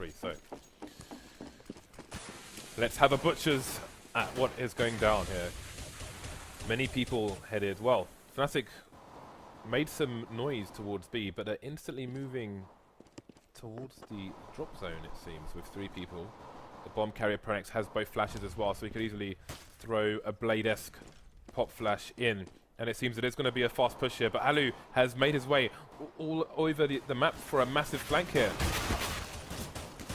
we? So let's have a butcher's at what is going down here. Many people headed, well, Fnatic made some noise towards B, but are instantly moving towards the drop zone, it seems, with 3 people. The bomb carrier Pronex has both flashes as well, so he could easily throw a Blade-esque pop flash in. And it seems it is going to be a fast push here, but Alu has made his way all over the map for a massive flank here.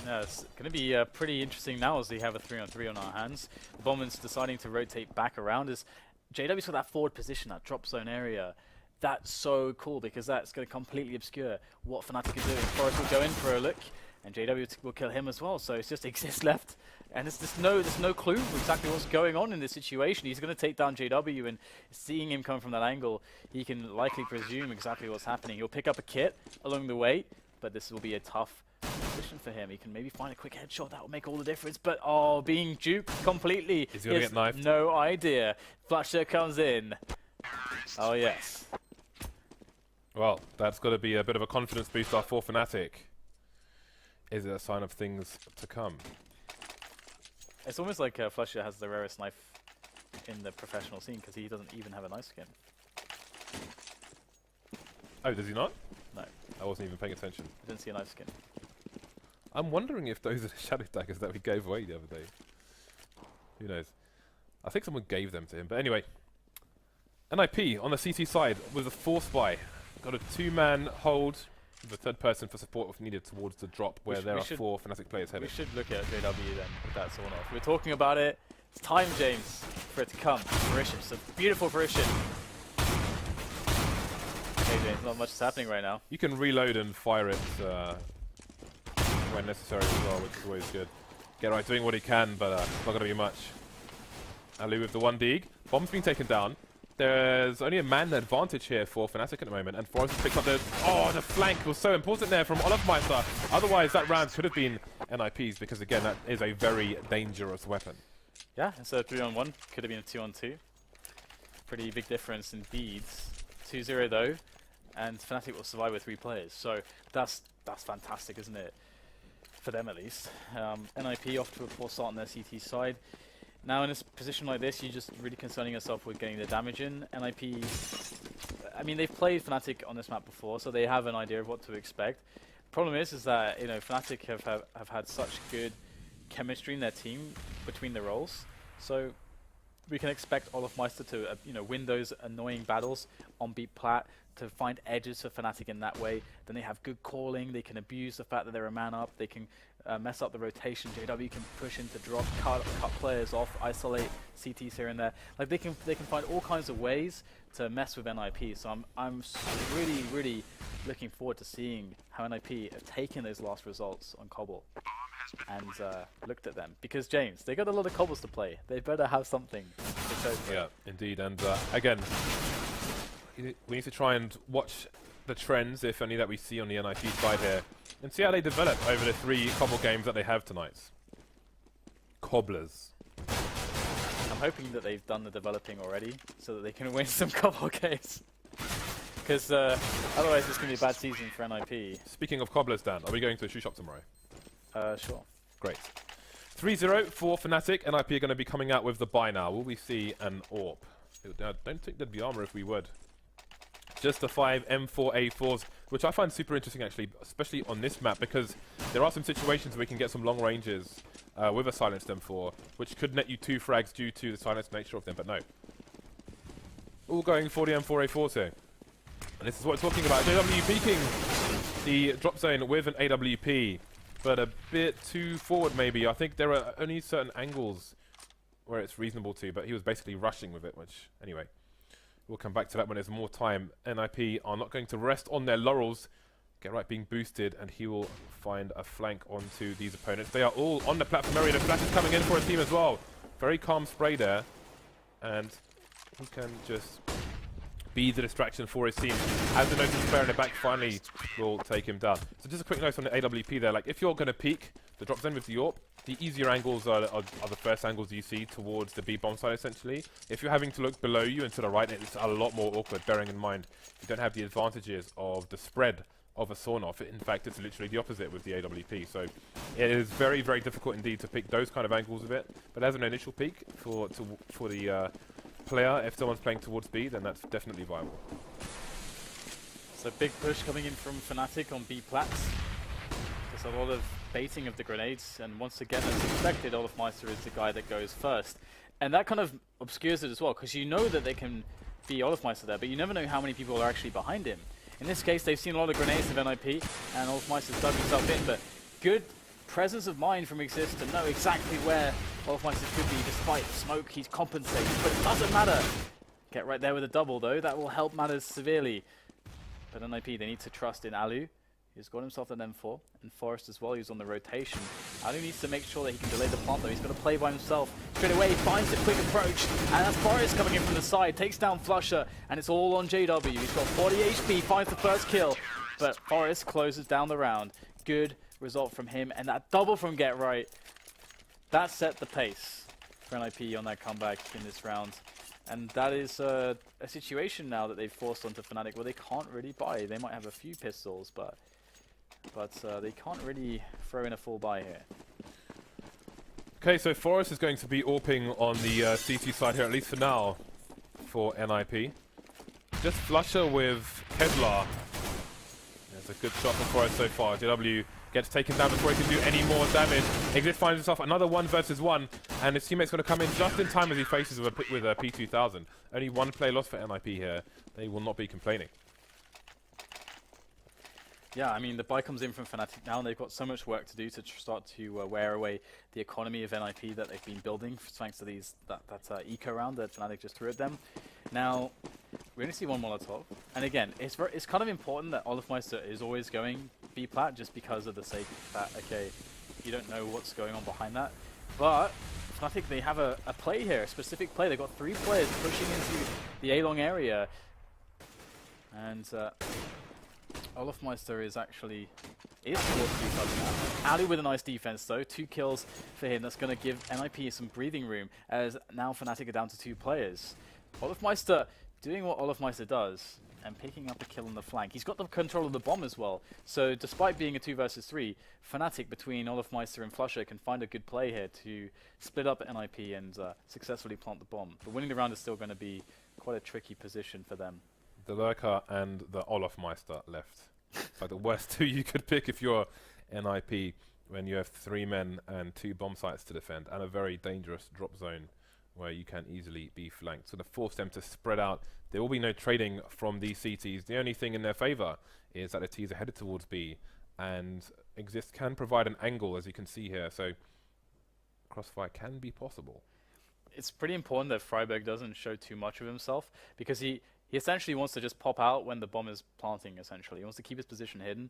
Yeah, it's going to be pretty interesting now as we have a 3-on-3 on our hands. The Bombers deciding to rotate back around as JW's got that forward position, that drop zone area. That's so cool because that's going to completely obscure what Fnatic are doing. Forrest will go in for a look, and JW will kill him as well. So it's just Exist left, and there's no clue exactly what's going on in this situation. He's going to take down JW, and seeing him come from that angle, he can likely presume exactly what's happening. He'll pick up a kit along the way, but this will be a tough position for him. He can maybe find a quick headshot that will make all the difference, but oh, being duped completely. Is he going to get knifed? No idea. Flasher comes in. Oh yes. Well, that's got to be a bit of a confidence booster for Fnatic. Is it a sign of things to come? It's almost like Flusher has the rarest knife in the professional scene because he doesn't even have a knife skin. Oh, does he not? No. I wasn't even paying attention. I didn't see a knife skin. I'm wondering if those are the shadow daggers that we gave away the other day. Who knows? I think someone gave them to him. But anyway, NiP on the CT side with a 4 spy. Got a 2-man hold. The 3rd person for support if needed towards the drop where there are 4 Fnatic players headed. We should look at JW then, if that's all off. We're talking about it. It's time, James, for it to come to fruition. It's a beautiful fruition. Okay, James, not much is happening right now. You can reload and fire it when necessary as well, which is always good. Get right doing what he can, but it's not going to be much. Alu with the 1 dig. Bomb's been taken down. There's only a man advantage here for Fnatic at the moment, and Forrest picks up the flank was so important there from Olofmeister. Otherwise, that round could have been NiP's because again, that is a very dangerous weapon. Yeah, it's a 3-on-1, could have been a 2-on-2. Pretty big difference indeed. 2-0 though, and Fnatic will survive with 3 players. So that's fantastic, isn't it? For them at least. NiP off to a poor start on their CT side. Now in a position like this, you're just really concerning yourself with getting the damage in. NiP, I mean, they've played Fnatic on this map before, so they have an idea of what to expect. The problem is that Fnatic have had such good chemistry in their team between the roles, so we can expect Olofmeister to win those annoying battles on beat plat, to find edges for Fnatic in that way. Then they have good calling, they can abuse the fact that they're a man up, they can mess up the rotation. JW can push into drop, cut players off, isolate CTs here and there. Like they can find all kinds of ways to mess with NiP. So I'm really looking forward to seeing how NiP have taken those last results on Cobble and looked at them. Because James, they got a lot of Cobbles to play. They better have something to show for. Yeah, indeed. And again, we need to try and watch the trends, if any, that we see on the NiP side here, and see how they develop over the 3 Cobble games that they have tonight. Cobblers. I'm hoping that they've done the developing already, so that they can win some Cobble games. Because otherwise it's going to be a bad season for NiP. Speaking of Cobblers, Dan, are we going to a shoe shop tomorrow? Sure. Great. 3-0 for Fnatic. NiP are going to be coming out with the buy now. Will we see an AWP? I don't think there'd be armor if we would. Just the 5 M4A4s, which I find super interesting actually, especially on this map, because there are some situations where we can get some long ranges with a silenced M4, which could net you 2 frags due to the silenced nature of them, but no. All going for the M4A4s here. And this is what we're talking about. JW peeking the drop zone with an AWP, but a bit too forward maybe. I think there are only certain angles where it's reasonable to, but he was basically rushing with it, which, anyway. We'll come back to that when there's more time. NiP are not going to rest on their laurels. Get right being boosted, and he will find a flank onto these opponents. They are all on the platform area. The flash is coming in for a team as well. Very calm spray there. And he can just be the distraction for his team. As the notice spare in the back finally will take him down. So just a quick note on the AWP there. Like, if you're going to peek the drop zone with the AWP, the easier angles are the first angles you see towards the B bomb side, essentially. If you're having to look below you and to the right, it's a lot more awkward, bearing in mind you don't have the advantages of the spread of a sawn-off. In fact, it's literally the opposite with the AWP. So it is very, very difficult indeed to pick those kind of angles of it. But as an initial peak for the player, if someone's playing towards B, then that's definitely viable. So big push coming in from Fnatic on B plats. There's a lot of baiting of the grenades, and once again, as expected, olofmeister is the guy that goes first. And that kind of obscures it as well, because you know that they can be olofmeister there, but you never know how many people are actually behind him. In this case, they've seen a lot of grenades of NiP, and olofmeister's dug himself in, but good presence of mind from Exist to know exactly where olofmeister could be. Despite smoke, he's compensated, but it doesn't matter. Get right there with a double, though. That will help matters severely. But NiP, they need to trust in Alu. He's got himself an M4, and Forest as well, he's on the rotation. Alu needs to make sure that he can delay the plant though. He's got to play by himself. Straight away, he finds the quick approach, and that's Forest coming in from the side, takes down Flusher, and it's all on JW. He's got 40 HP, finds the first kill, but Forest closes down the round. Good result from him, and that double from Get Right, that set the pace for NiP on that comeback in this round. And that is a situation now that they've forced onto Fnatic where they can't really buy. They might have a few pistols, but they can't really throw in a full buy here. Okay, so Forest is going to be AWPing on the CT side here, at least for now, for NiP. Just Flusher with Kevlar. There's a good shot from Forest so far. JW gets taken down before he can do any more damage. Exist finds himself another 1 versus 1, and his teammate's going to come in just in time as he faces with a P2000. Only 1 play loss for NiP here. They will not be complaining. Yeah, I mean, the buy comes in from Fnatic now, and they've got so much work to do to start to wear away the economy of NiP that they've been building, thanks to that eco round that Fnatic just threw at them. Now, we're going to see one Molotov, and again, it's kind of important that olofmeister is always going B plat, just because of the sake that, okay, you don't know what's going on behind that. But Fnatic, they have a play here, a specific play. They've got 3 players pushing into the A-long area, and olofmeister is towards 3 now. Ali with a nice defense though, 2 kills for him. That's going to give NiP some breathing room, as now Fnatic are down to 2 players. olofmeister doing what olofmeister does and picking up a kill on the flank. He's got the control of the bomb as well, so despite being a 2 versus 3, Fnatic between olofmeister and Flusher can find a good play here to split up NiP and successfully plant the bomb. But winning the round is still going to be quite a tricky position for them. The Lurker and the olofmeister left. It's like the worst 2 you could pick if you're NiP, when you have 3 men and 2 bomb sites to defend, and a very dangerous drop zone where you can easily be flanked. So to force them to spread out, there will be no trading from these CTs. The only thing in their favour is that the Ts are headed towards B, and Exist can provide an angle, as you can see here, so crossfire can be possible. It's pretty important that Freiberg doesn't show too much of himself, because he essentially wants to just pop out when the bomb is planting, essentially. He wants to keep his position hidden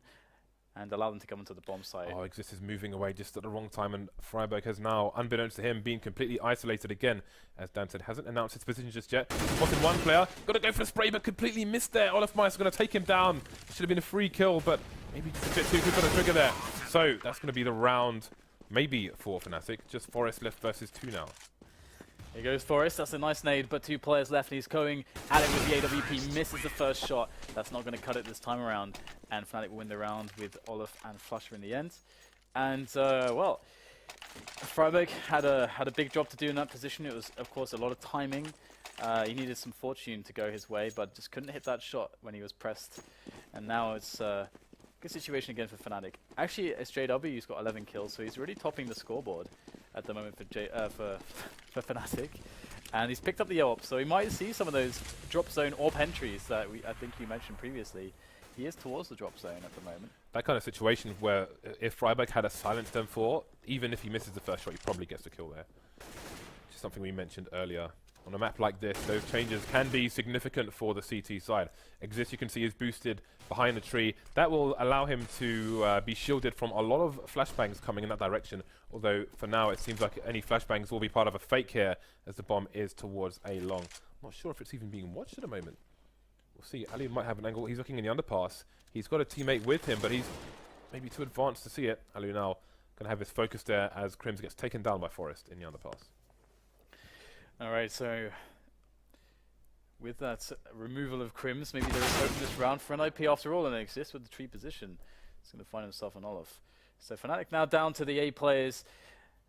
and allow them to come into the bomb site. Oh, Exist is moving away just at the wrong time, and Freiberg has now, unbeknownst to him, been completely isolated again. As Dan said, hasn't announced his position just yet. Spotted 1 player, got to go for the spray, but completely missed there. olofmeister going to take him down. Should have been a free kill, but maybe just a bit too quick on the trigger there. So that's going to be the round, maybe for Fnatic. Just Forest left versus 2 now. Here goes Forest, that's a nice nade, but 2 players left, and he's going at it with the AWP, misses the first shot. That's not going to cut it this time around, and Fnatic will win the round with Olof and Flusher in the end. And, well, Freiberg had a big job to do in that position. It was, of course, a lot of timing. He needed some fortune to go his way, but just couldn't hit that shot when he was pressed. And now it's a good situation again for Fnatic. Actually, it's JW who's got 11 kills, so he's really topping the scoreboard at the moment for Fnatic, and he's picked up the AWP, so he might see some of those drop zone AWP entries that I think you mentioned previously. He is towards the drop zone at the moment. That kind of situation where if Freiberg had a silenced M4, even if he misses the first shot, he probably gets the kill there. Which is something we mentioned earlier. On a map like this, those changes can be significant for the CT side. Exist, you can see, is boosted behind the tree. That will allow him to be shielded from a lot of flashbangs coming in that direction. Although, for now, it seems like any flashbangs will be part of a fake here, as the bomb is towards A long. I'm not sure if it's even being watched at the moment. We'll see. Ali might have an angle. He's looking in the underpass. He's got a teammate with him, but he's maybe too advanced to see it. Ali now going to have his focus there as Crims gets taken down by Forest in the underpass. Alright, so with that removal of Crims, maybe there is hope this round for NiP after all, and it exists with the tree position. He's going to find himself an Olaf. So Fnatic now down to the A players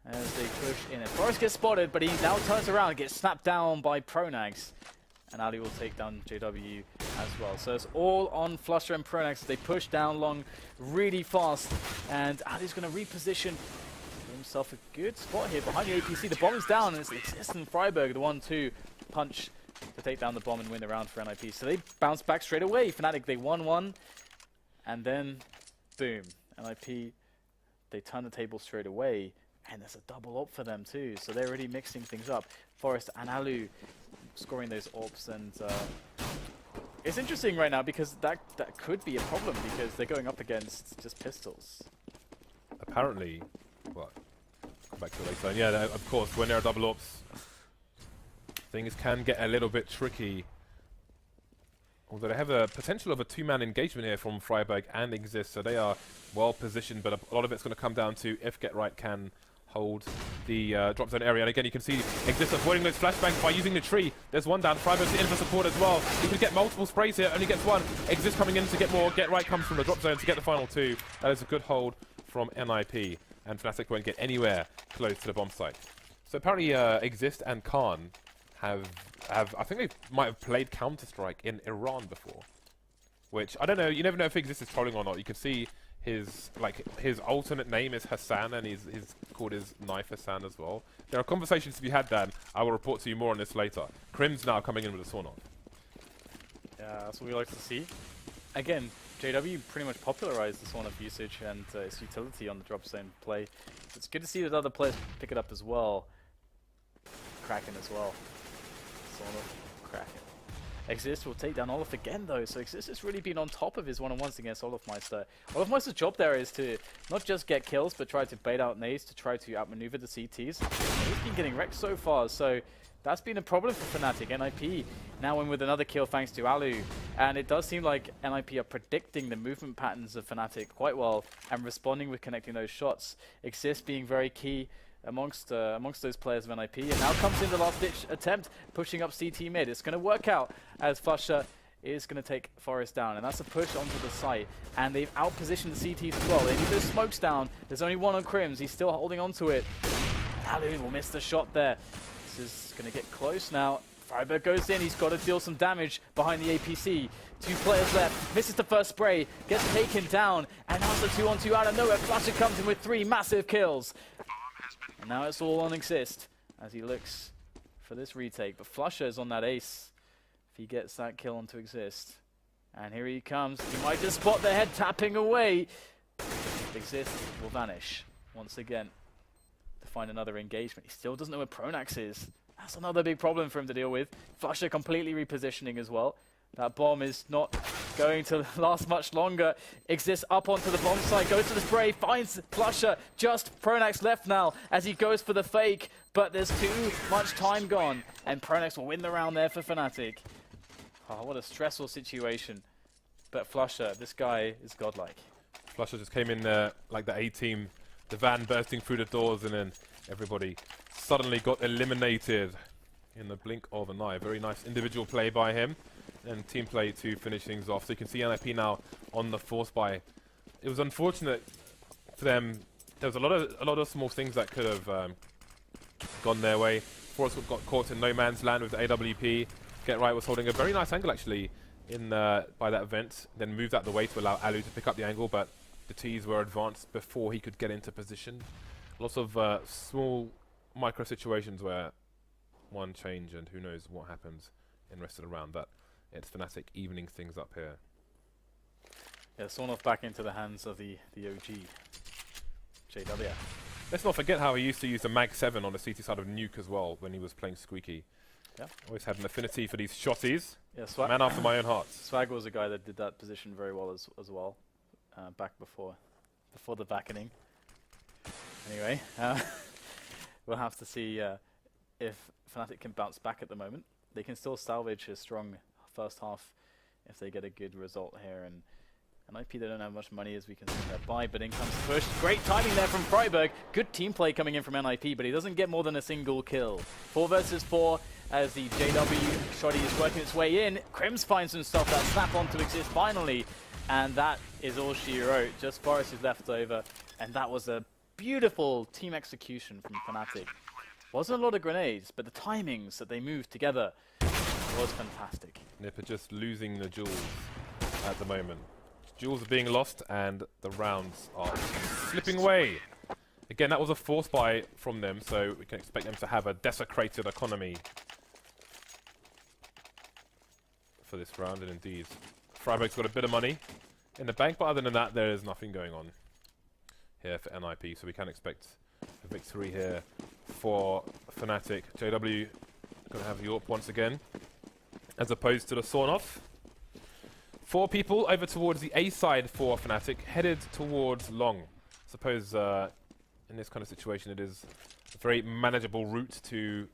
as they push in. And Forrest gets spotted, but he now turns around and gets snapped down by Pronax. And Ali will take down JW as well. So it's all on Flusher and Pronax as they push down long really fast. And Ali's going to reposition himself a good spot here behind the APC. The bomb is down, and it's Exist and Freiburg, the 1-2 punch to take down the bomb and win the round for NiP. So they bounce back straight away. Fnatic, they won one, and then boom, NiP, they turn the table straight away, and there's a double AWP for them too. So they're already mixing things up. Forrest and Alu scoring those AWPs, and it's interesting right now because that could be a problem because they're going up against just pistols. Apparently, well, come back to it later. And yeah, of course, when there are double AWPs, things can get a little bit tricky. Although they have a potential of a two-man engagement here from Freiburg and Exist, so they are well positioned, but a lot of it's going to come down to if Get Right can hold the drop zone area. And again, you can see Exist avoiding those flashbangs by using the tree. There's one down. Freiburg's in for support as well. He could get multiple sprays here, only gets one. Exist coming in to get more. Get Right comes from the drop zone to get the final two. That is a good hold from NiP, and Fnatic won't get anywhere close to the bomb site. So apparently Exist and Khan have I think they might have played Counter-Strike in Iran before, which I don't know. You never know if Exist is trolling or not. You can see his alternate name is Hassan, and he's called his knife Hassan as well. There are conversations to be had, Dan. I will report to you more on this later. Crim's now coming in with a Sawn-Off. Yeah, that's what we like to see. Again, JW pretty much popularized the Sawn-Off usage and its utility on the drop zone play. So it's good to see that other players pick it up as well. Kraken as well. Sawn-Off, Kraken. Exist will take down Olaf again though, so Exist has really been on top of his one-on-ones against Olafmeister. Olafmeister's job there is to not just get kills, but try to bait out nades to try to outmaneuver the CTs. He's been getting wrecked so far, so that's been a problem for Fnatic. NiP now in with another kill thanks to Alu, and it does seem like NiP are predicting the movement patterns of Fnatic quite well and responding with connecting those shots. Exist being very key amongst those players of NiP, and now comes in the last ditch attempt, pushing up CT mid. It's going to work out as Flusher is going to take Forrest down, and that's a push onto the site, and they've outpositioned the CTs as well. They need those smokes down. There's only one on Crims. He's still holding on to it. Alu will miss the shot there. This is going to get close now. Freiburg goes in. He's got to deal some damage behind the APC. Two players left. Misses the first spray. Gets taken down. And now it's a 2-on-2 out of nowhere. Flusher comes in with 3 massive kills. And now it's all on Exist as he looks for this retake. But Flusher is on that ace if he gets that kill onto Exist. And here he comes. He might just spot the head tapping away. Exist will vanish once again to find another engagement. He still doesn't know where Pronax is. That's another big problem for him to deal with. Flusher completely repositioning as well. That bomb is not going to last much longer. Exist up onto the bomb site, goes to the spray, finds Flusher. Just Pronax left now as he goes for the fake, but there's too much time gone, and Pronax will win the round there for Fnatic. Oh, what a stressful situation. But Flusher, this guy is godlike. Flusher just came in like the A-team, the van bursting through the doors, and then everybody suddenly got eliminated in the blink of an eye. Very nice individual play by him, and team play to finish things off. So you can see NiP now on the force buy. It was unfortunate for them. There was a lot of small things that could have gone their way. Force got caught in no man's land with the AWP. Get Right was holding a very nice angle actually in by that event, then moved out the way to allow Alu to pick up the angle, but the T's were advanced before he could get into position. Lots of small micro situations where one change and who knows what happens in the rest of the round, but it's Fnatic evening things up here. Yeah, Sawn-Off back into the hands of the OG JW. Let's not forget how he used to use the Mag 7 on the CT side of Nuke as well when he was playing Squeaky. Yeah. Always had an affinity for these shotties. Yeah, man after my own heart. Swag was a guy that did that position very well as well, back before the backening. Anyway, we'll have to see if Fnatic can bounce back at the moment. They can still salvage a strong first half if they get a good result here. And NiP, they don't have much money as we can see that buy, but in comes the push. Great timing there from Freiburg. Good team play coming in from NiP, but he doesn't get more than a single kill. 4 versus 4, as the JW shoddy is working its way in. Crims finds himself that snap on to exist finally, and that is all she wrote. Just Forrest is left over, and that was a beautiful team execution from Fnatic. Wasn't a lot of grenades, but the timings that they moved together was fantastic. NiP are just losing the jewels at the moment. Jewels are being lost, and the rounds are slipping away. Again, that was a force buy from them, so we can expect them to have a desecrated economy for this round, and indeed, Freiburg's got a bit of money in the bank, but other than that, there is nothing going on here for NiP, so we can expect a victory here for Fnatic. JW going to have the AWP once again, as opposed to the sawn-off. 4 people over towards the A side for Fnatic, headed towards long. Suppose in this kind of situation it is a very manageable route to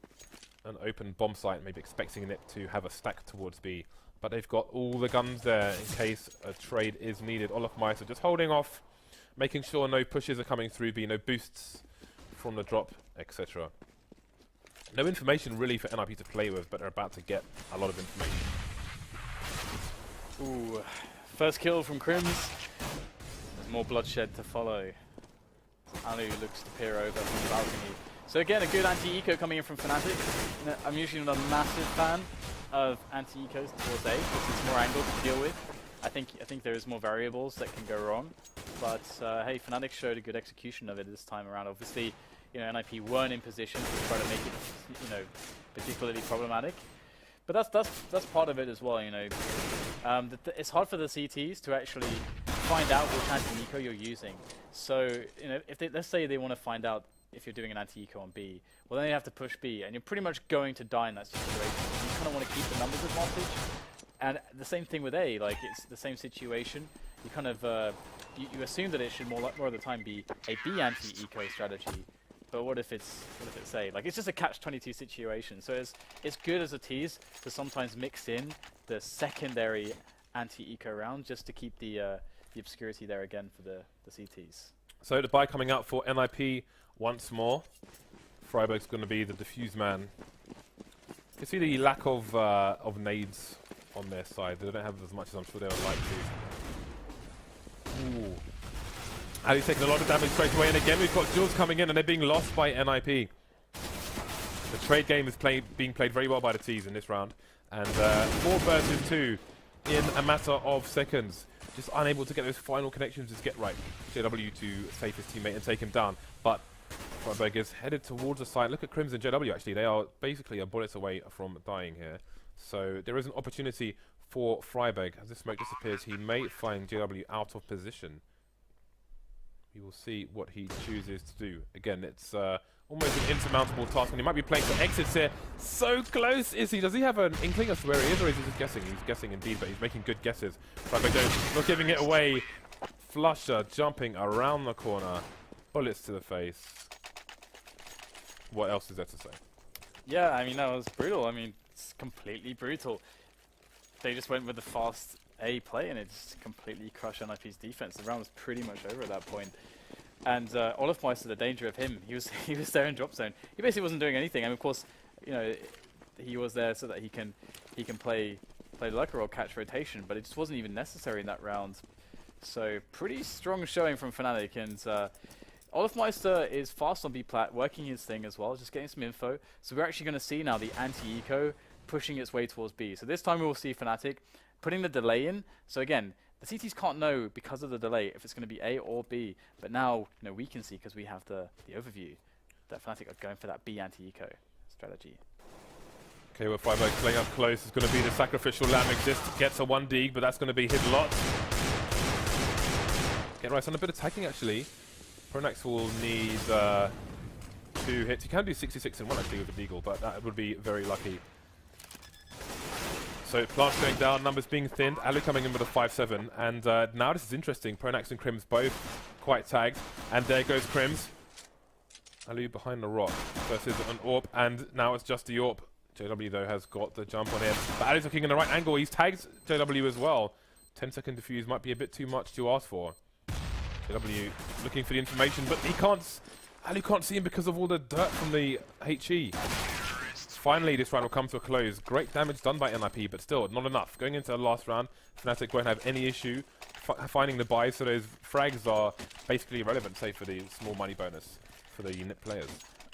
an open bomb site, maybe expecting it to have a stack towards B. But they've got all the guns there in case a trade is needed. Olofmeister just holding off, making sure no pushes are coming through B, no boosts from the drop, etc. No information really for NiP to play with, but they're about to get a lot of information. Ooh, first kill from Crims. There's more bloodshed to follow. Alu looks to peer over from the balcony. So again, a good anti-eco coming in from Fnatic. I'm usually not a massive fan of anti-ecos towards A, because it's more angled to deal with. I think there is more variables that can go wrong. But hey, Fnatic showed a good execution of it this time around. Obviously, you know, NiP weren't in position to try to make it, you know, particularly problematic. But that's part of it as well, you know. It's hard for the CTs to actually find out which anti-eco you're using. So, you know, if let's say they want to find out if you're doing an anti-eco on B, well then you have to push B, and you're pretty much going to die in that situation. You kind of want to keep the numbers advantage. And the same thing with A, like it's the same situation. You kind of you assume that it should more of the time be a B anti-eco strategy. But what if it's A? Like, it's just a catch-22 situation. So it's good as a tease to sometimes mix in the secondary anti-eco round just to keep the obscurity there again for the CTs. So the buy coming out for NiP once more. Freiburg's going to be the diffuse man. You can see the lack of nades on their side. They don't have as much as I'm sure they would like to. Ooh. Ali's taking a lot of damage straight away, and again we've got Jules coming in and they're being lost by NiP. The trade game is being played very well by the T's in this round, and 4 versus 2 in a matter of seconds. Just unable to get those final connections to get right. JW to save his teammate and take him down, but Freiburg is headed towards the side. Look at Crimson JW actually, they are basically a bullet away from dying here. So there is an opportunity for Freiburg. As the smoke disappears, he may find JW out of position. We will see what he chooses to do. Again, it's almost an insurmountable task, and he might be playing for exits here. So close is he? Does he have an inkling as to where he is, or is he just guessing? He's guessing indeed, but he's making good guesses. Freiburg not giving it away. Flusher jumping around the corner. Bullets to the face. What else is there to say? Yeah, I mean, that was brutal. I mean, it's completely brutal. They just went with the fast A play, and it just completely crushed NiP's defense. The round was pretty much over at that point. And Olofmeister, the danger of him, he was there in drop zone. He basically wasn't doing anything. I mean, of course, you know, he was there so that he can play the lurker or catch rotation, but it just wasn't even necessary in that round. So pretty strong showing from Fnatic, and Olofmeister is fast on B plat, working his thing as well, just getting some info. So we're actually going to see now the anti-eco pushing its way towards B. So this time we will see Fnatic putting the delay in. So again, the CTs can't know because of the delay if it's going to be A or B. But now, you know, we can see because we have the overview that Fnatic are going for that B anti-eco strategy. Okay, well, Freiburg playing up close is going to be the sacrificial lamb. Exists, gets a 1D, but that's going to be his lot. Get right on a bit of tagging actually. Pronax will need 2 hits. He can do 66 in 1 actually with the Deagle, but that would be very lucky. So plants going down, numbers being thinned, Alu coming in with a 5-7, and now this is interesting. Pronax and Crims both quite tagged, and there goes Crims. Alu behind the rock versus an AWP, and now it's just the AWP. JW though has got the jump on him, but Alu's looking in the right angle. He's tagged JW as well. 10-second defuse might be a bit too much to ask for. JW looking for the information, but he can't. Alu can't see him because of all the dirt from the HE. finally this round will come to a close. Great damage done by NiP, but still not enough. Going into the last round, Fnatic won't have any issue finding the buys, so those frags are basically irrelevant, save for the small money bonus for the NiP players.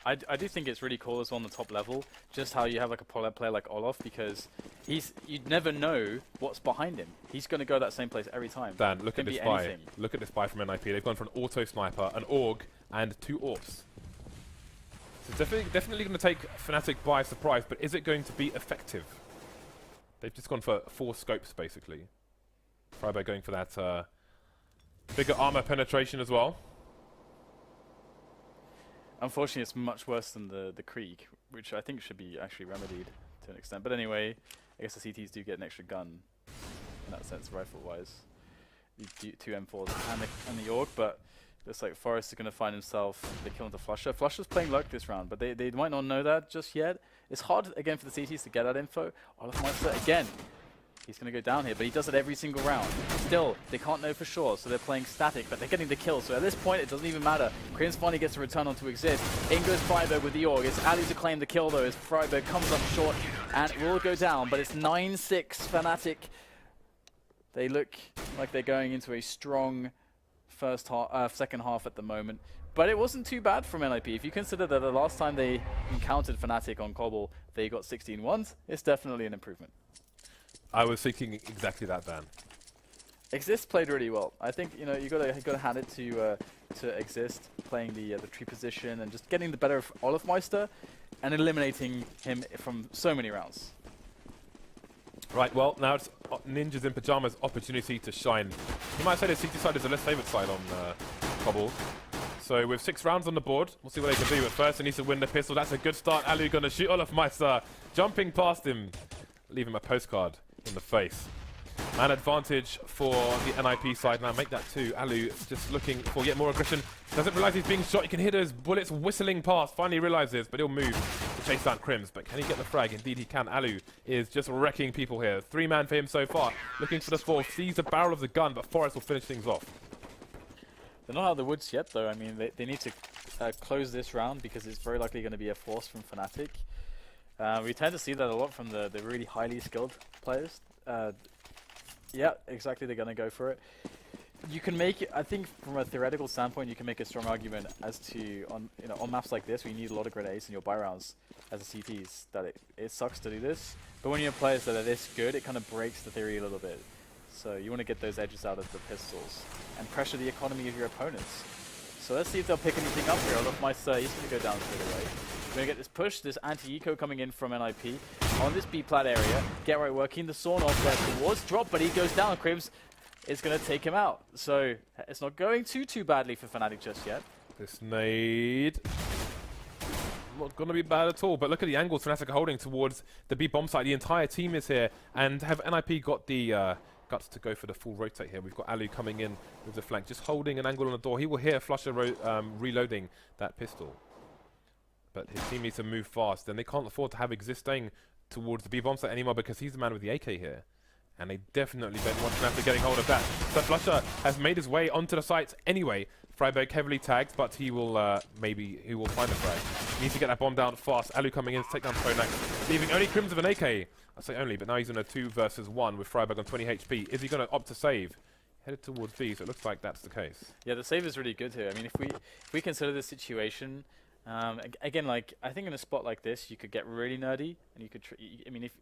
I do think it's really cool as well on the top level, just how you have like a player like Olaf, because you'd never know what's behind him. He's going to go that same place every time. Dan, look at this buy. Look at this buy from NiP. They've gone for an auto sniper, an AUG, and 2 AWPs. So definitely going to take Fnatic by surprise, but is it going to be effective? They've just gone for 4 scopes, basically. Friberg going for that bigger armor penetration as well. Unfortunately, it's much worse than the Krieg, which I think should be actually remedied to an extent. But anyway, I guess the CTs do get an extra gun in that sense, rifle-wise. The 2 M4s and the AUG, but looks like Forrest is going to find himself the kill into Flusher. Flusher's playing luck this round, but they might not know that just yet. It's hard, again, for the CTs to get that info. Olafmeister, again, he's going to go down here, but he does it every single round. Still, they can't know for sure, so they're playing static, but they're getting the kill. So at this point, it doesn't even matter. Krims finally gets a return on to exist. In goes Friberg with the AUG. It's Ali to claim the kill, though, as Friberg comes up short and will go down, but it's 9-6 Fnatic. They look like they're going into a strong second half at the moment. But it wasn't too bad from NiP. If you consider that the last time they encountered Fnatic on Cbble, they got 16-1s, it's definitely an improvement. I was thinking exactly that, Dan. Exist played really well. I think you gotta hand it to Exist playing the tree position and just getting the better of Olafmeister and eliminating him from so many rounds. Right, well, now it's Ninjas in Pyjamas' opportunity to shine. You might say the CT side is the less favoured side on Cbble. So with 6 rounds on the board, we'll see what they can do. But first, he needs to win the pistol. That's a good start. Alu going to shoot Olafmeister, jumping past him, leave him a postcard in the face. Man advantage for the NiP side. Now make that 2. Alu just looking for yet more aggression. Doesn't realise he's being shot. You can hear those bullets whistling past. Finally realises, but he'll move to chase down Krims. But can he get the frag? Indeed he can. Alu is just wrecking people here. 3-man for him so far. Looking for the 4th. Sees the barrel of the gun, but Forrest will finish things off. They're not out of the woods yet, though. I mean, they need to close this round because it's very likely going to be a force from Fnatic. We tend to see that a lot from the really highly skilled players. Yeah, exactly. They're going to go for it. You can make it, I think, from a theoretical standpoint, you can make a strong argument as to on maps like this where you need a lot of grade A's in your buy rounds as a CTs that it sucks to do this. But when you have players that are this good, it kind of breaks the theory a little bit. So you want to get those edges out of the pistols and pressure the economy of your opponents. So let's see if they'll pick anything up here. Olafmeister, he's going to go down straight away. We're going to get this push, this anti-eco coming in from NiP on this B-plat area. Get right working, the Sawn off there towards drop, but he goes down. Krims is going to take him out. So it's not going too badly for Fnatic just yet. This nade not going to be bad at all, but look at the angles Fnatic are holding towards the B bomb site. The entire team is here, and have NiP got the guts to go for the full rotate here? We've got Alu coming in with the flank, just holding an angle on the door. He will hear Flusher reloading that pistol. But his team needs to move fast, and they can't afford to have Exist staying towards the B-bomb site anymore because he's the man with the AK here. And they definitely don't want Fnatic getting hold of that. So Flusher has made his way onto the site anyway. Friberg heavily tagged, but he will he will find the frag. He needs to get that bomb down fast. Alu coming in to take down Phonak, leaving only Krims with an AK. I say only, but now he's in a 2 versus 1 with Friberg on 20 HP. Is he going to opt to save? Headed towards B, so it looks like that's the case. Yeah, the save is really good here. I mean, if we consider this situation, again, like I think in a spot like this, you could get really nerdy, and you could. I mean, if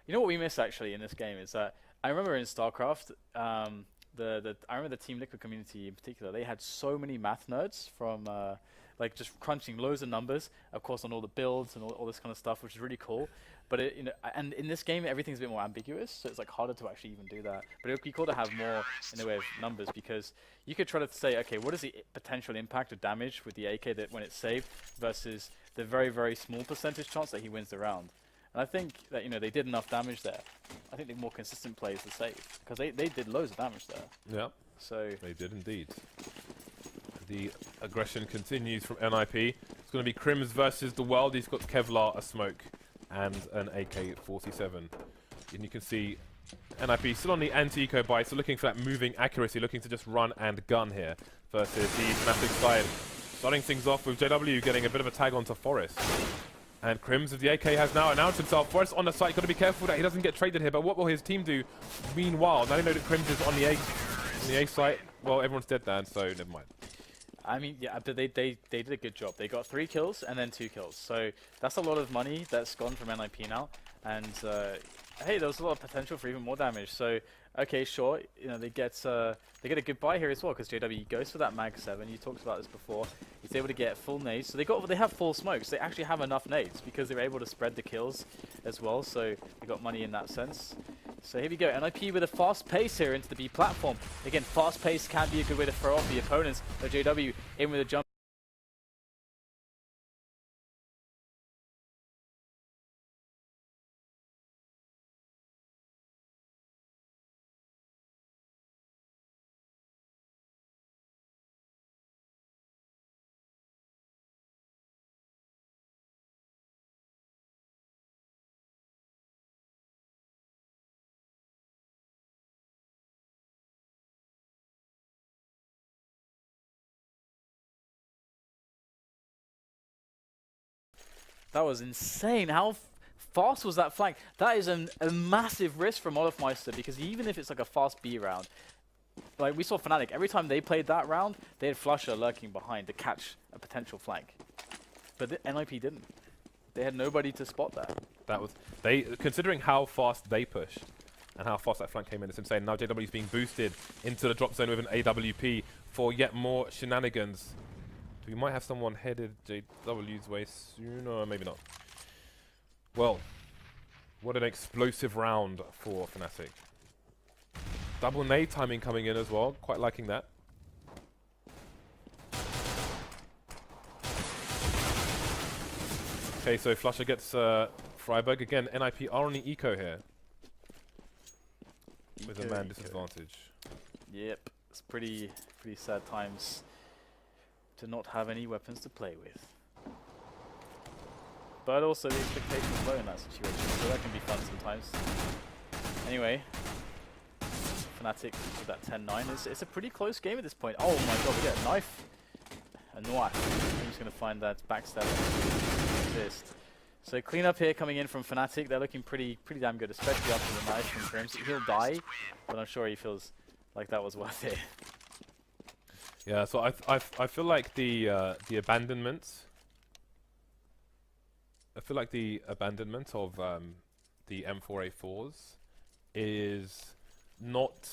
you know what we miss actually in this game is that I remember in StarCraft, I remember the Team Liquid community in particular. They had so many math nerds from like just crunching loads of numbers, of course, on all the builds and all this kind of stuff, which is really cool. But and in this game, everything's a bit more ambiguous, so it's like harder to actually even do that. But it would be cool to have more in the way of numbers, because you could try to say, okay, what is the potential impact of damage with the AK that when it's saved versus the very, very small percentage chance that he wins the round. And I think that they did enough damage there. I think the more consistent plays the save, because they did loads of damage there. Yeah, so they did indeed. The aggression continues from NiP. It's going to be Krims versus the world. He's got Kevlar, a smoke, and an AK-47. And you can see NiP still on the anti-eco buy, so looking for that moving accuracy, looking to just run and gun here versus the Fnatic side. Starting things off with JW getting a bit of a tag onto Forest. And Crims of the AK has now announced himself. Forrest on the site, got to be careful that he doesn't get traded here, but what will his team do? Meanwhile, now they know that Crims is on the A site. Well, everyone's dead there, so never mind. I mean, yeah, but they did a good job. They got 3 kills and then 2 kills. So that's a lot of money that's gone from NiP now. And hey, there was a lot of potential for even more damage. So okay, sure, you know, they get a good buy here as well, because JW goes for that mag 7. You talked about this before. He's able to get full nades. So they have full smokes. They actually have enough nades because they're able to spread the kills as well. So they got money in that sense. So here we go, NiP with a fast pace here into the B platform. Again, fast pace can be a good way to throw off the opponents. But JW in with a jump. That was insane. How fast was that flank? That is a massive risk from Olofmeister, because even if it's like a fast B round, like we saw Fnatic, every time they played that round, they had Flusher lurking behind to catch a potential flank. But NiP didn't. They had nobody to spot that. That was considering how fast they pushed and how fast that flank came in. It's insane. Now JW is being boosted into the drop zone with an AWP for yet more shenanigans. We might have someone headed JW's way soon, or maybe not. Well, what an explosive round for Fnatic. Double nade timing coming in as well. Quite liking that. Okay, so Flusher gets Freiburg. Again, NiP are on the eco here. With a man disadvantage. Yep, it's pretty sad times to not have any weapons to play with. But also the expectations low in that situation, so that can be fun sometimes. Anyway, Fnatic with that 10-9. It's a pretty close game at this point. Oh my god, we get a knife. A knife. I'm just going to find that backstab exist. So clean up here coming in from Fnatic. They're looking pretty damn good, especially after the knife from Crims. He'll die, but I'm sure he feels like that was worth it. Yeah, so I feel like the abandonment. I feel like the abandonment of the M4A4s is not.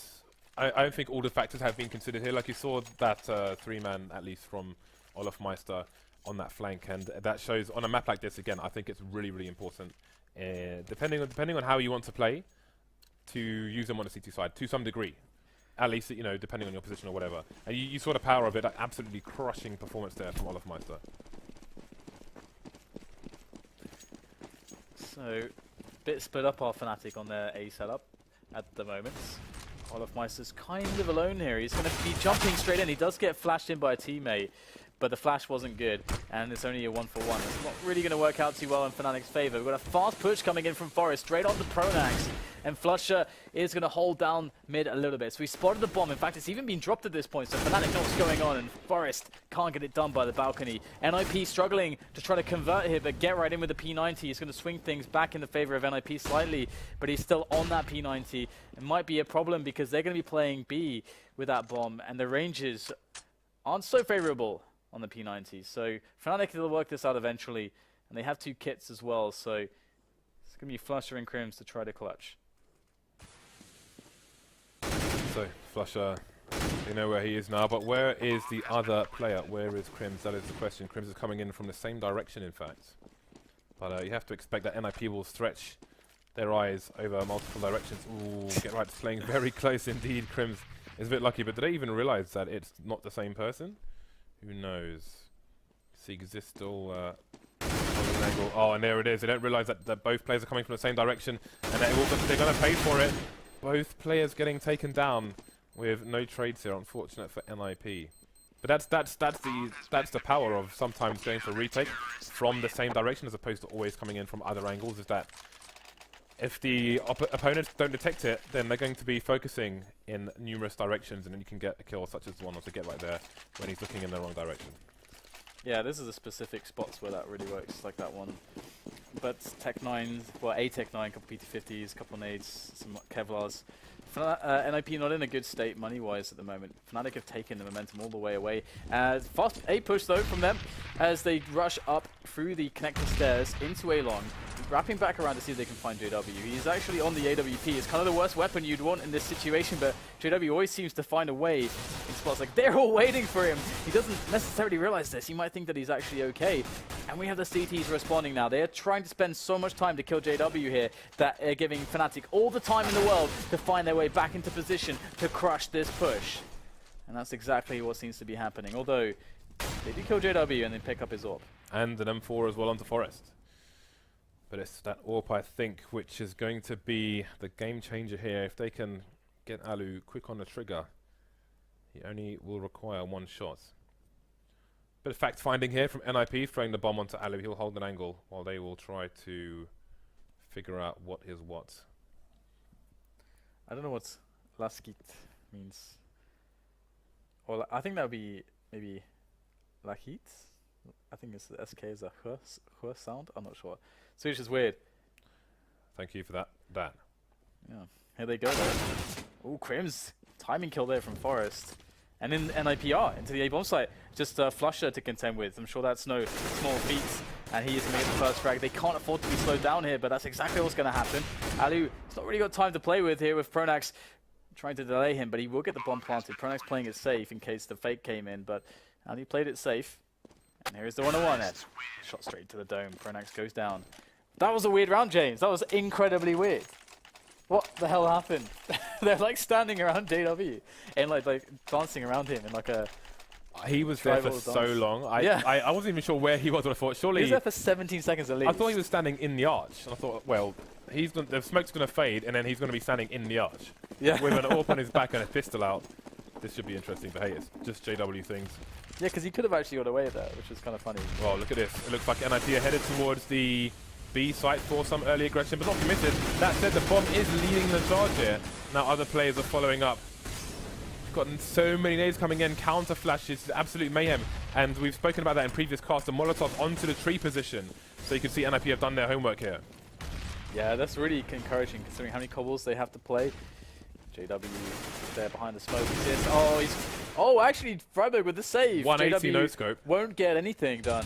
I don't think all the factors have been considered here. Like you saw that 3-man at least from Olofmeister on that flank, and that shows on a map like this again. I think it's really important, depending on how you want to play, to use them on the CT side to some degree. At least, you know, depending on your position or whatever. And you saw the power of it, like, absolutely crushing performance there from Olofmeister. So, bit split up our Fnatic on their A setup at the moment. Olofmeister's kind of alone here. He's going to be jumping straight in. He does get flashed in by a teammate, but the flash wasn't good, and it's only a 1-for-1. It's not really going to work out too well in Fnatic's favor. We've got a fast push coming in from Forest, straight on the Pronax, and Flusher is going to hold down mid a little bit. So he spotted the bomb. In fact, it's even been dropped at this point, so Fnatic knows what's going on, and Forest can't get it done by the balcony. NiP struggling to try to convert here, but get right in with the P90. He's going to swing things back in the favor of NiP slightly, but he's still on that P90. It might be a problem because they're going to be playing B with that bomb, and the ranges aren't so favorable on the P90. So Fnatic will work this out eventually, and they have 2 kits as well, so it's going to be Flusher and Crims to try to clutch. So Flusher, you know where he is now, but where is the other player? Where is Crims? That is the question. Crims is coming in from the same direction, in fact. But you have to expect that NiP will stretch their eyes over multiple directions. Ooh, get right, it's playing very close indeed. Crims is a bit lucky, but did they even realize that it's not the same person? Who knows? See, exists still on an angle. Oh, and there it is. They don't realize that both players are coming from the same direction, and they're going to pay for it. Both players getting taken down with no trades here. Unfortunate for NiP. But that's the power of sometimes going for a retake from the same direction as opposed to always coming in from other angles. Is that if the opponents don't detect it, then they're going to be focusing in numerous directions, and then you can get a kill such as the one to get right there when he's looking in the wrong direction. Yeah, this is a specific spots where that really works, like that one but Tech9, well, a Tech9, a couple PT50s, a couple nades, some Kevlars. NiP not in a good state money-wise at the moment. Fnatic have taken the momentum all the way away. Fast A push though from them as they rush up through the connector stairs into A-Long, wrapping back around to see if they can find JW. He's actually on the AWP. It's kind of the worst weapon you'd want in this situation, but JW always seems to find a way in spots like they're all waiting for him. He doesn't necessarily realize this. He might think that he's actually okay. And we have the CTs responding now. They are trying to spend so much time to kill JW here that are giving Fnatic all the time in the world to find their way back into position to crush this push. And that's exactly what seems to be happening. Although, they do kill JW and then pick up his AWP. And an M4 as well onto Forest. But it's that AWP, I think, which is going to be the game changer here. If they can get Alu quick on the trigger, he only will require one shot. Bit of fact finding here from NiP, throwing the bomb onto Alu. He'll hold an angle while they will try to figure out what is what. I don't know what Laskit means. Or I think that would be maybe Lakit. I think it's the SK is a h sound. I'm not sure. Swedish is weird. Thank you for that, Dan. Yeah. Here they go though. Ooh, Crims. Timing kill there from Forest. And in NIPR into the A-bomb site. Just Flusher to contend with. I'm sure that's no small feat. And he is going to get the first frag. They can't afford to be slowed down here, but that's exactly what's going to happen. Alu, he's not really got time to play with here with Pronax trying to delay him, but he will get the bomb planted. Pronax playing it safe in case the fake came in, but Alu played it safe. And here's the 1-on-1 edge. Shot straight to the dome. Pronax goes down. That was a weird round, James. That was incredibly weird. What the hell happened? They're like standing around JW and like dancing around him in like a... He was there for so long. I wasn't even sure where he was, but I thought surely... He was there for 17 seconds at least. I thought he was standing in the arch. And I thought, well, the smoke's going to fade and then he's going to be standing in the arch. Yeah. With an AWP on his back and a pistol out. This should be interesting for haters. Just JW things. Yeah, because he could have actually got away with that, which is kind of funny. Well, look at this. It looks like NiP are headed towards the B site for some early aggression, but not committed. That said, the bomb is leading the charge here. Now other players are following up. We've gotten so many nades coming in, counter flashes, absolute mayhem. And we've spoken about that in previous casts. The Molotov onto the tree position. So you can see NiP have done their homework here. Yeah, that's really encouraging considering how many cobbles they have to play. JW there behind the smoke. Oh, actually, Freiburg with the save. 180 JW no scope. Won't get anything done.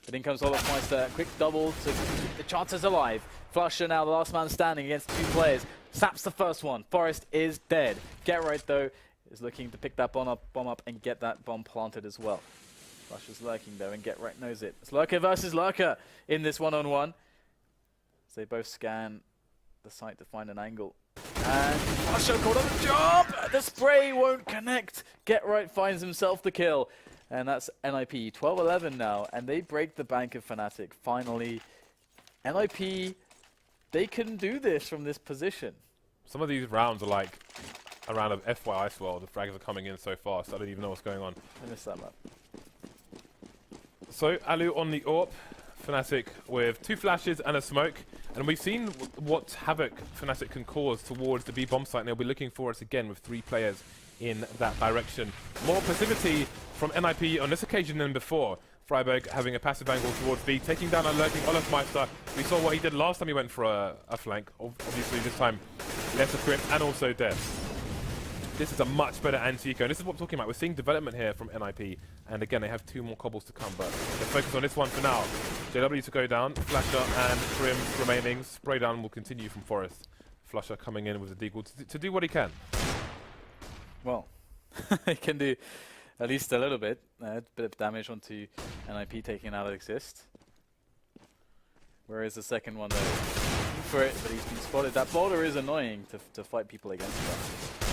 But in comes Olofmeister. Quick double to keep the chances alive. Flusher now, the last man standing against two players. Saps the first one. Forest is dead. Get Right, though, is looking to pick that bomb up and get that bomb planted as well. Flusher's lurking, though, and Get Right knows it. It's Lurker versus Lurker in this one-on-one. As they both scan the site to find an angle. And Flusher caught on the job! The spray won't connect. Get Right finds himself the kill. And that's NiP, 12-11 now, and they break the bank of Fnatic. Finally, NiP, they can do this from this position. Some of these rounds are like a round of FYI swell. The frags are coming in so fast, I don't even know what's going on. I missed that map. So, Alu on the AWP, Fnatic with 2 flashes and a smoke. And we've seen what havoc Fnatic can cause towards the B bomb site, and they'll be looking for us again with 3 players in that direction. More passivity from NiP on this occasion than before. Freiburg having a passive angle towards B, taking down a lurking Olofmeister. We saw what he did last time he went for a flank. Obviously this time less equipped and also dead. This is a much better anti-eco, and this is what I'm talking about. We're seeing development here from NiP, and again they have 2 more cobbles to come, but they're focused on this one for now. JW to go down, Flasher and Prim remaining. Spray down will continue from Forest. Flusher coming in with the deagle to do what he can. Well, he can do at least a little bit. A bit of damage onto NiP taking out Exist. Whereas the second one, though, for it, but he's been spotted. That boulder is annoying to fight people against.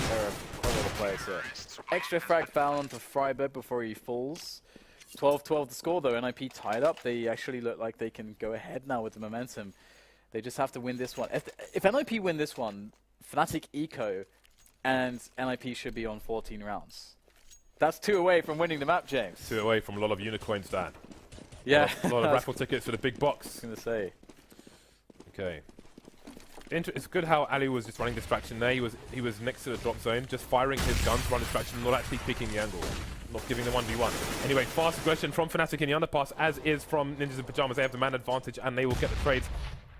There are quite a lot of players here. Extra frag found for Freiburg before he falls. 12-12 the score, though. NiP tied up. They actually look like they can go ahead now with the momentum. They just have to win this one. If NiP win this one, Fnatic eco and NiP should be on 14 rounds. That's 2 away from winning the map, James. 2 away from a lot of unicorns, Dan. Yeah. A lot of raffle tickets for the big box. I was going to say. Okay. It's good how Ali was just running distraction there. He was next to the drop zone, just firing his guns, run distraction, not actually picking the angle. not giving the 1v1. Anyway, fast aggression from Fnatic in the underpass, as is from Ninjas in Pyjamas. They have the man advantage, and they will get the trades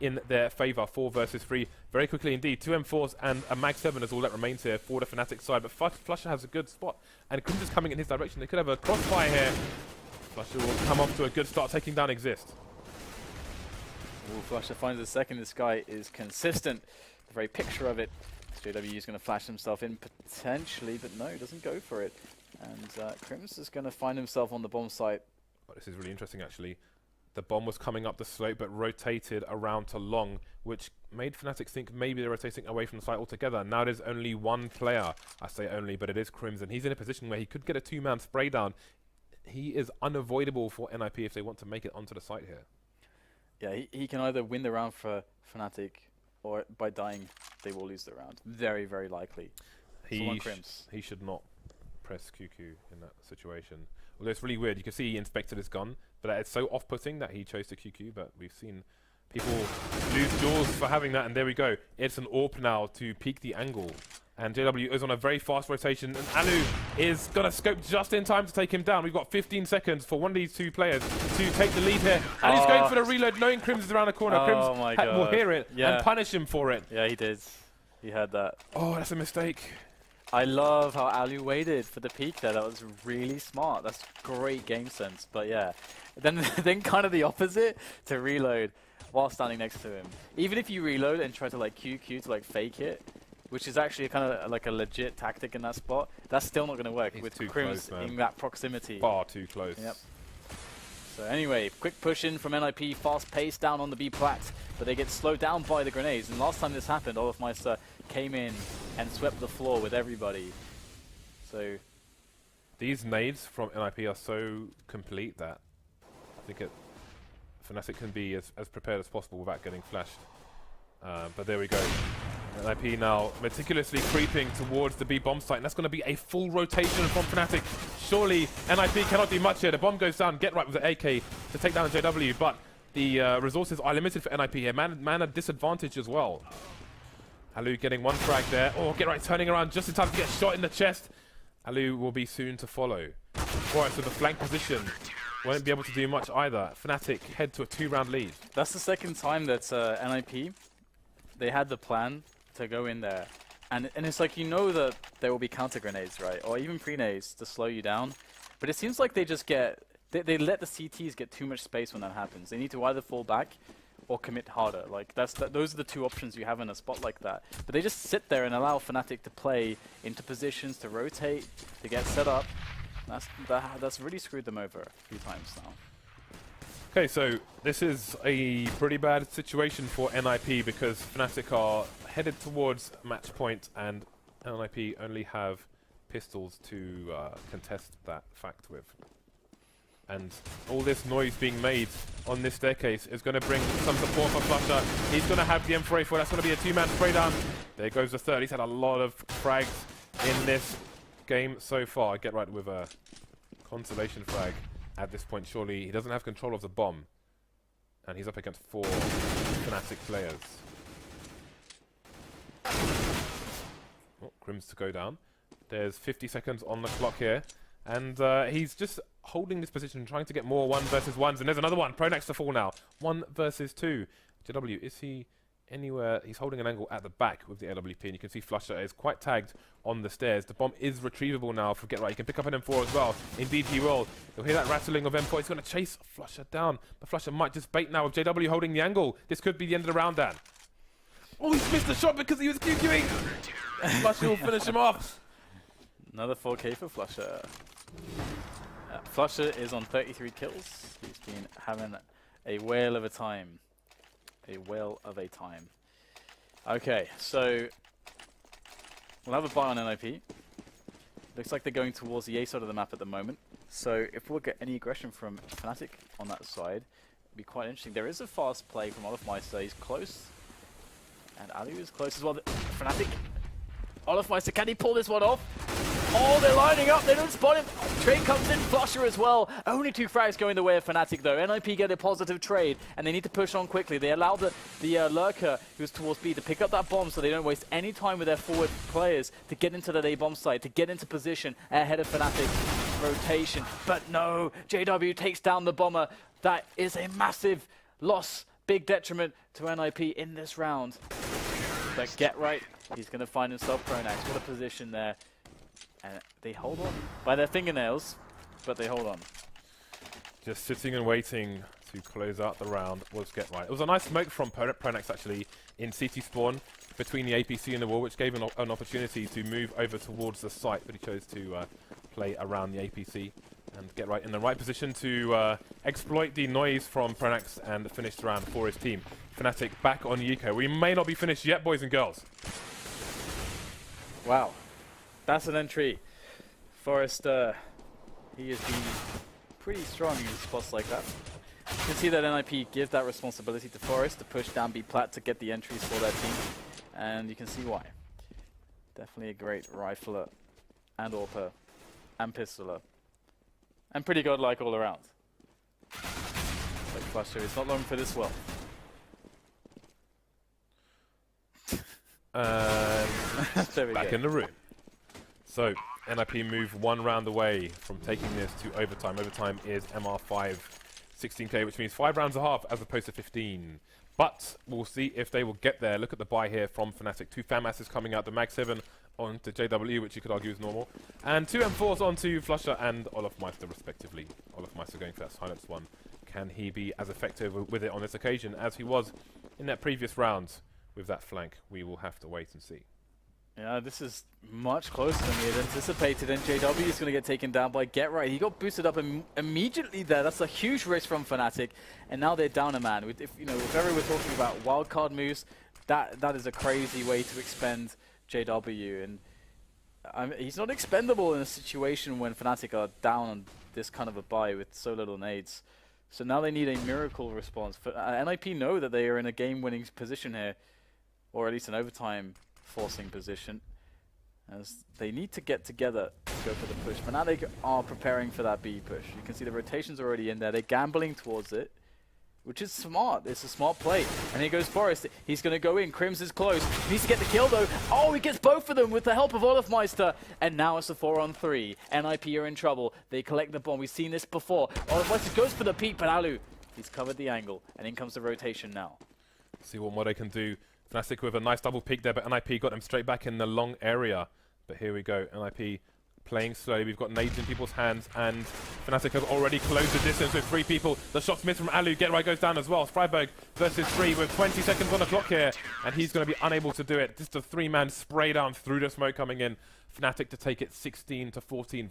in their favour. 4 versus 3 very quickly indeed. 2 M4s and a Mag 7 is all that remains here for the Fnatic side. But Flusher has a good spot, and Crimson's coming in his direction. They could have a crossfire here. Flusher will come off to a good start, taking down Exist. Ooh, Flusher finds the second. This guy is consistent. The very picture of it. JW is going to flash himself in potentially, but no, doesn't go for it. And Crims is going to find himself on the bomb site. Oh, this is really interesting, actually. The bomb was coming up the slope, but rotated around to long, which made Fnatic think maybe they're rotating away from the site altogether. Now there's only one player. I say only, but it is Crimson. He's in a position where he could get a 2-man spray down. He is unavoidable for NiP if they want to make it onto the site here. Yeah, he can either win the round for Fnatic, or by dying, they will lose the round. Very, very likely. He should not press QQ in that situation. Although it's really weird. You can see he inspected his gun, but it's so off-putting that he chose to QQ, but we've seen people lose jaws for having that, and there we go. It's an AWP now to peak the angle. And JW is on a very fast rotation, and Alu is going to scope just in time to take him down. We've got 15 seconds for one of these two players to take the lead here. And he's going for the reload, knowing Crims is around the corner. Crims will hear it and punish him for it. Yeah, he did. He had that. Oh, that's a mistake. I love how Alu waited for the peak there. That was really smart. That's great game sense. But yeah, then kind of the opposite, to reload while standing next to him. Even if you reload and try to like QQ to like fake it, which is actually kind of like a legit tactic in that spot, that's still not going to work with Crims in that proximity. Far too close. Yep. So anyway, quick push in from NiP, fast pace down on the B plat, but they get slowed down by the grenades. And last time this happened, Olofmeister came in and swept the floor with everybody. So these nades from NiP are so complete that I think Fnatic can be as prepared as possible without getting flashed. But there we go. NiP now meticulously creeping towards the B bomb site, and that's going to be a full rotation from Fnatic. Surely NiP cannot do much here. The bomb goes down. Get right with the AK to take down JW, but the resources are limited for NiP here. Man at disadvantage as well. Alu getting one frag there. Oh, Get right turning around just in time to get shot in the chest. Alu will be soon to follow. Alright, so the flank position won't be able to do much either. Fnatic head to a 2-round lead. That's the second time that NiP, they had the plan to go in there. And it's like, you know that there will be counter grenades, right? Or even pre-nades to slow you down. But it seems like they just get... They let the CTs get too much space when that happens. They need to either fall back or commit harder. Like those are the two options you have in a spot like that. But they just sit there and allow Fnatic to play into positions, to rotate, to get set up. That's really screwed them over a few times now. Okay, so this is a pretty bad situation for NiP because Fnatic are headed towards match point, and NiP only have pistols to contest that fact with. And all this noise being made on this staircase is going to bring some support for Flusher. He's going to have the M4A4. That's going to be a 2-man spray down. There goes the third. He's had a lot of frags in this game so far. Get right with a consolation frag at this point. Surely he doesn't have control of the bomb. And he's up against 4 Fnatic players. Oh, Crims to go down. There's 50 seconds on the clock here. And he's just holding this position, trying to get more 1 versus 1s. And there's another one. Pronax to fall now. 1 versus 2. JW, is he anywhere? He's holding an angle at the back with the AWP. And you can see Flusher is quite tagged on the stairs. The bomb is retrievable now for Get Right. He can pick up an M4 as well. Indeed he will. You'll hear that rattling of M4. He's going to chase Flusher down. But Flusher might just bait now with JW holding the angle. This could be the end of the round, Dan. Oh, he's missed the shot because he was QQing. Flusher will finish him off. Another 4K for Flusher. Flusher is on 33 kills. He's been having a whale of a time. A whale of a time. Okay, so we'll have a buy on NiP. Looks like they're going towards the A side of the map at the moment. So if we'll get any aggression from Fnatic on that side, it'd be quite interesting. There is a fast play from Olofmeister. He's close. And Ali is close as well. Fnatic. Olofmeister, can he pull this one off? Oh, they're lining up. They don't spot him. Trade comes in. Flusher as well. Only 2 frags going the way of Fnatic, though. NiP get a positive trade, and they need to push on quickly. They allow the lurker, who's towards B, to pick up that bomb so they don't waste any time with their forward players to get into that A bomb site, to get into position ahead of Fnatic. rotation. But no, JW takes down the bomber. That is a massive loss, big detriment to NiP in this round. But get right, he's going to find himself Pronax. What a position there. And they hold on by their fingernails, but they hold on. Just sitting and waiting to close out the round was get right. It was a nice smoke from Pronax actually in CT spawn between the APC and the wall, which gave him an opportunity to move over towards the site, but he chose to play around the APC and get right in the right position to exploit the noise from Pronax and finish the round for his team. Fnatic back on Yiko. We may not be finished yet, boys and girls. Wow, that's an entry. Forrest, he has been pretty strong in spots like that. You can see that NiP give that responsibility to Forrest to push down B plat to get the entries for their team, and you can see why. Definitely a great rifler, and AWPer, and pistoler, and pretty godlike all around. But Flusher is not long for this well. There we Back go. in the room. So NiP move one round away from taking this to overtime. Overtime is MR5 16k, which means 5 rounds and a half as opposed to 15. But we'll see if they will get there. Look at the buy here from Fnatic. 2 fan masses coming out. The Mag 7 onto JW, which you could argue is normal. And 2 M4s onto Flusher and Olofmeister, respectively. Olofmeister going for that silence one. Can he be as effective with it on this occasion as he was in that previous round with that flank? We will have to wait and see. Yeah, this is much closer than we had anticipated, and JW is going to get taken down by Get Right. He got boosted up immediately there. That's a huge risk from Fnatic, and now they're down a man. If ever we're talking about wildcard moves, that is a crazy way to expend JW, and he's not expendable in a situation when Fnatic are down on this kind of a buy with so little nades. So now they need a miracle response. NiP know that they are in a game-winning position here, or at least an overtime forcing position, as they need to get together to go for the push. Fnatic are preparing for that B push. You can see the rotation's already in there. They're gambling towards it, which is smart. It's a smart play. And here goes Forrest. He's going to go in. Crims is close. He needs to get the kill, though. Oh, he gets both of them with the help of Olofmeister. And now it's a 4-on-3. NiP are in trouble. They collect the bomb. We've seen this before. Olofmeister goes for the peek, but Alu, he's covered the angle. And in comes the rotation now. See what more they can do. Fnatic with a nice double peek there, but NiP got them straight back in the long area. But here we go. NiP playing slowly. We've got nades in people's hands, and Fnatic have already closed the distance with 3 people. The shots missed from Alu. Get Right goes down as well. Freiburg versus 3 with 20 seconds on the clock here, and he's going to be unable to do it. Just a 3-man spray down through the smoke coming in. Fnatic to take it 16-14.